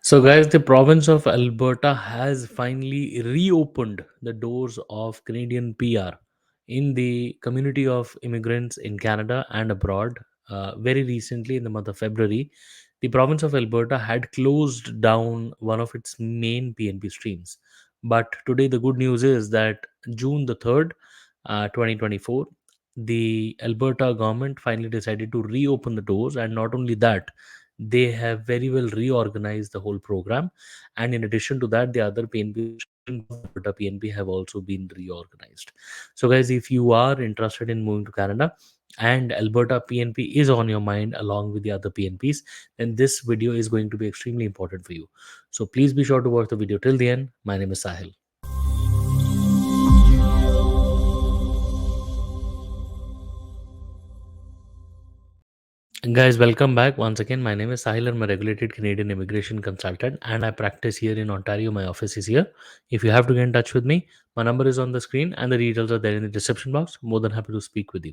So, guys, the province of Alberta has finally reopened the doors of Canadian PR in the community of immigrants in Canada and abroad. Very recently, in the month of February, the province of Alberta had closed down one of its main PNP streams. But today, the good news is that June the 3rd, 2024, the Alberta government finally decided to reopen the doors, and not only that, they have very well reorganized the whole program. And in addition to that, the other PNP streams of Alberta PNP have also been reorganized. So, guys, if you are interested in moving to Canada and Alberta PNP is on your mind along with the other PNPs, then this video is going to be extremely important for you. So, please be sure to watch the video till the end. My name is Sahil. Guys, welcome back once again. My name is Sahil. I'm a regulated Canadian immigration consultant and I practice here in Ontario. My office is here. If you have to get in touch with me, my number is on the screen and the details are there in the description box. More than happy to speak with you.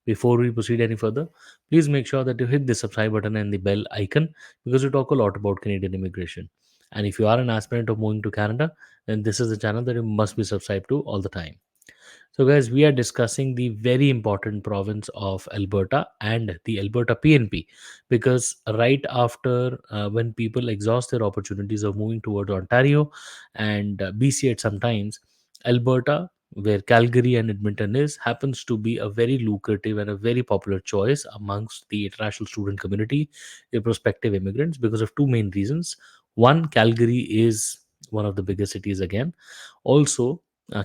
Before we proceed any further, please make sure that you hit the subscribe button and the bell icon because we talk a lot about Canadian immigration. And if you are an aspirant of moving to Canada, then this is the channel that you must be subscribed to all the time. So, guys, we are discussing the very important province of Alberta and the Alberta PNP because right after when people exhaust their opportunities of moving towards Ontario and BC at sometimes, Alberta, where Calgary and Edmonton is, happens to be a very lucrative and a very popular choice amongst the international student community, the prospective immigrants, because of two main reasons. One, Calgary is one of the biggest cities again. Also,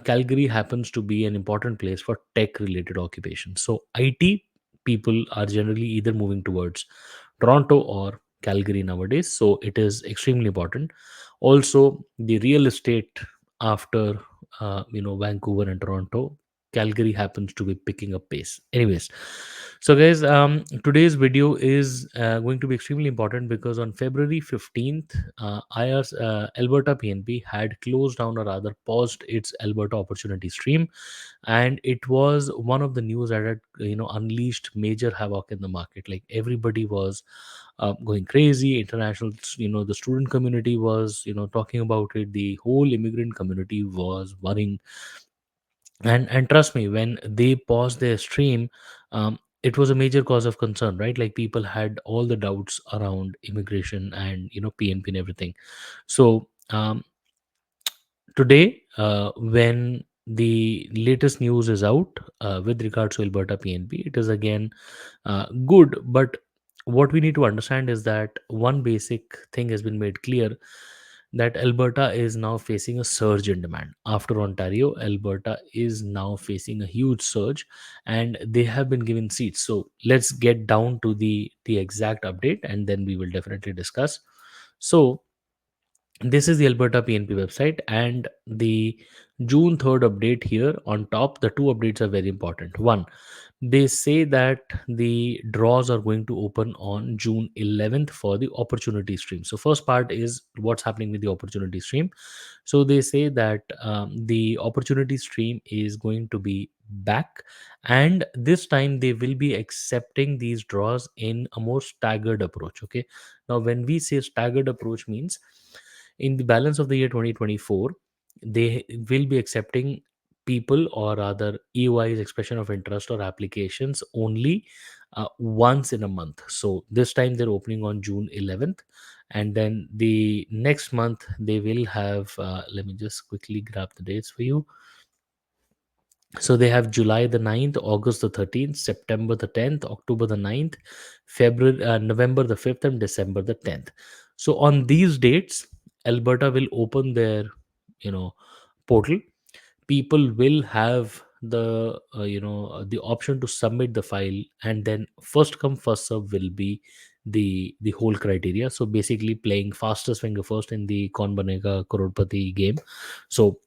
Calgary happens to be an important place for tech related occupations. So, IT people are generally either moving towards Toronto or Calgary nowadays. So, it is extremely important. Also, the real estate after Vancouver and Toronto, Calgary happens to be picking up pace. Anyways, so guys, today's video is going to be extremely important because on February 15th, Alberta PNP had closed down or rather paused its Alberta opportunity stream, and it was one of the news that had unleashed major havoc in the market. Like everybody was going crazy. International, the student community was talking about it. The whole immigrant community was worrying, and trust me, when they paused their stream, it was a major cause of concern, right? Like people had all the doubts around immigration and PNP and everything. So today, when the latest news is out with regards to Alberta PNP, it is again good. But what we need to understand is that one basic thing has been made clear, that Alberta is now facing a surge in demand. After Ontario, Alberta is now facing a huge surge and they have been given seats. So let's get down to the exact update and then we will definitely discuss. So this is the Alberta PNP website and the June 3rd update here on top. The two updates are very important. One, they say that the draws are going to open on June 11th for the opportunity stream. So, first part is what's happening with the opportunity stream. So, they say that the opportunity stream is going to be back, and this time they will be accepting these draws in a more staggered approach. Okay, now when we say staggered approach means in the balance of the year 2024 they will be accepting people or rather EOI's expression of interest or applications only once in a month. So this time they're opening on June 11th, and then the next month they will have let me just quickly grab the dates for you. So they have July the 9th, August the 13th, September the 10th, October the 9th, February, November the 5th, and December the 10th. So on these dates, Alberta will open their, portal. People will have the option to submit the file, and then first come first serve will be the whole criteria. So basically, playing fastest finger first in the Kaun Banega Crorepati game. So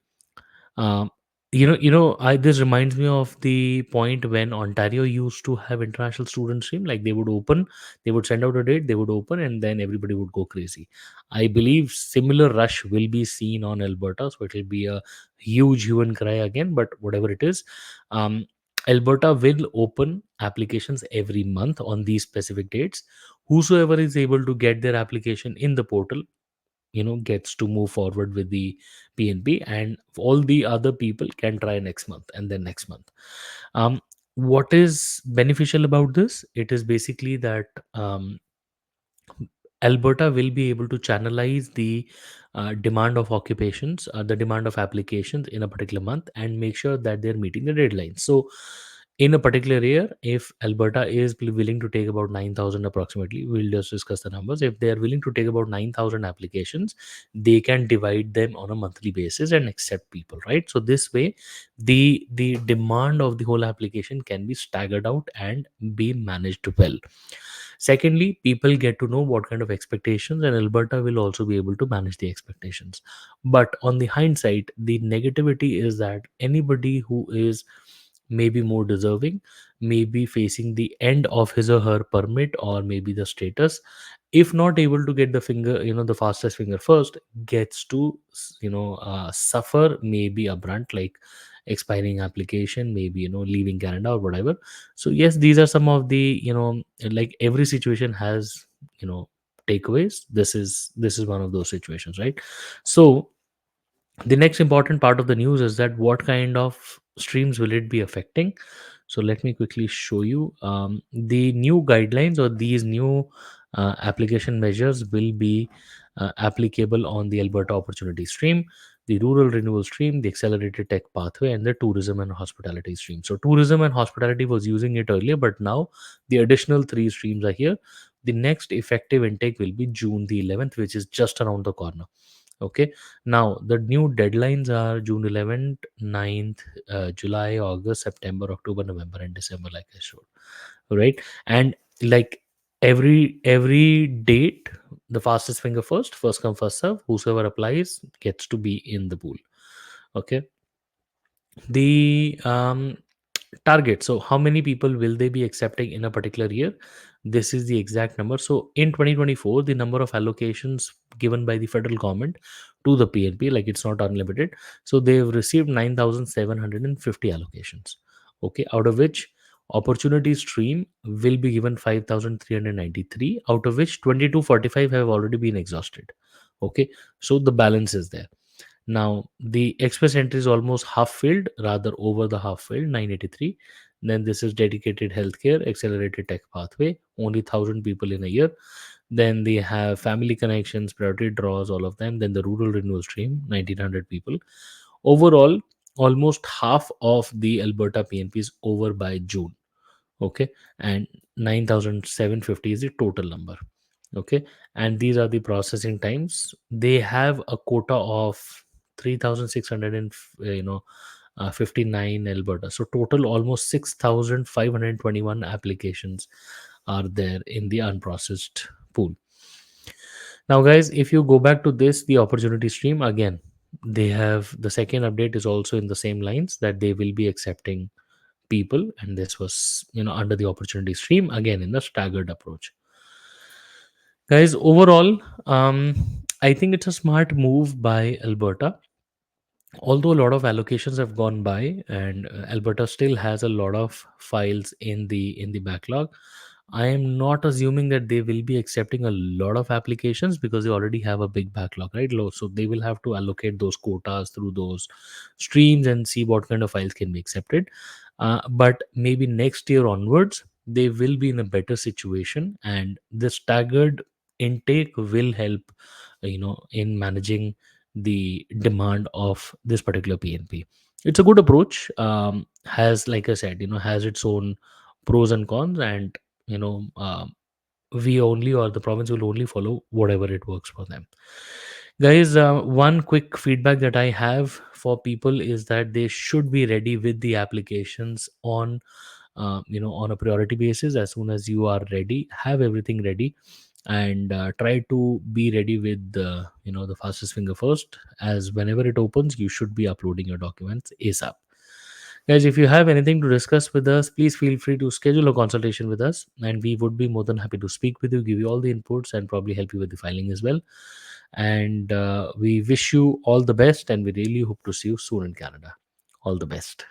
um, I this reminds me of the point when Ontario used to have international student stream. Like they would open, they would send out a date, they would open, and then everybody would go crazy. I believe similar rush will be seen on Alberta, so it will be a huge hue and cry again. But whatever it is, um, Alberta will open applications every month on these specific dates. Whosoever is able to get their application in the portal gets to move forward with the PNP, and all the other people can try next month and then next month. What is beneficial about this? It is basically that Alberta will be able to channelize the demand of occupations, the demand of applications in a particular month, and make sure that they're meeting the deadline. So, in a particular year, if Alberta is willing to take about 9,000 approximately, we'll just discuss the numbers. If they are willing to take about 9,000 applications, they can divide them on a monthly basis and accept people, right? So this way, the demand of the whole application can be staggered out and be managed well. Secondly, people get to know what kind of expectations, and Alberta will also be able to manage the expectations. But on the hindsight, the negativity is that anybody who is maybe more deserving, maybe facing the end of his or her permit, or maybe the status, if not able to get the finger, the fastest finger first, gets to suffer maybe a brunt like expiring application, maybe leaving Canada or whatever. So yes, these are some of the, like every situation has, takeaways. This is one of those situations, right? So the next important part of the news is that what kind of streams will it be affecting. So let me quickly show you the new guidelines, or these new application measures will be applicable on the Alberta opportunity stream, the rural renewal stream, the accelerated tech pathway, and the tourism and hospitality stream. So tourism and hospitality was using it earlier, but now the additional three streams are here. The next effective intake will be June the 11th, which is just around the corner. Okay, now the new deadlines are June 11th, 9th, July, August, September, October, November, and December, like I showed. Right, and like every date, the fastest finger first come first serve. Whosoever applies gets to be in the pool. Okay, the target. So how many people will they be accepting in a particular year? This is the exact number. So in 2024, the number of allocations given by the federal government to the PNP, like it's not unlimited, so they've received 9,750 allocations. Okay, out of which opportunity stream will be given 5,393, out of which 2245 have already been exhausted. Okay, so the balance is there. Now, the express entry is almost half filled, rather over the half filled, 983. Then this is dedicated healthcare, accelerated tech pathway, only 1,000 people in a year. Then they have family connections, priority draws, all of them. Then the rural renewal stream, 1,900 people. Overall, almost half of the Alberta PNP is over by June. Okay, and 9,750 is the total number. Okay, and these are the processing times. They have a quota of 3,600 and 59 Alberta, so total almost 6,521 applications are there in the unprocessed pool. Now guys, if you go back to this, the opportunity stream again, they have the second update is also in the same lines, that they will be accepting people, and this was under the opportunity stream, again in the staggered approach. Guys, overall, I think it's a smart move by Alberta. Although a lot of allocations have gone by, and Alberta still has a lot of files in the backlog, I am not assuming that they will be accepting a lot of applications, because they already have a big backlog, right? So they will have to allocate those quotas through those streams and see what kind of files can be accepted. But maybe next year onwards, they will be in a better situation, and the staggered intake will help, in managing the demand of this particular PNP. It's a good approach. Has, like I said, has its own pros and cons, and you know, we only, or the province will only follow whatever it works for them. Guys, one quick feedback that I have for people is that they should be ready with the applications on, on a priority basis. As soon as you are ready, have everything ready, and try to be ready with the fastest finger first, as whenever it opens, you should be uploading your documents ASAP. Guys, if you have anything to discuss with us, please feel free to schedule a consultation with us, and we would be more than happy to speak with you, give you all the inputs, and probably help you with the filing as well. And we wish you all the best, and we really hope to see you soon in Canada. All the best.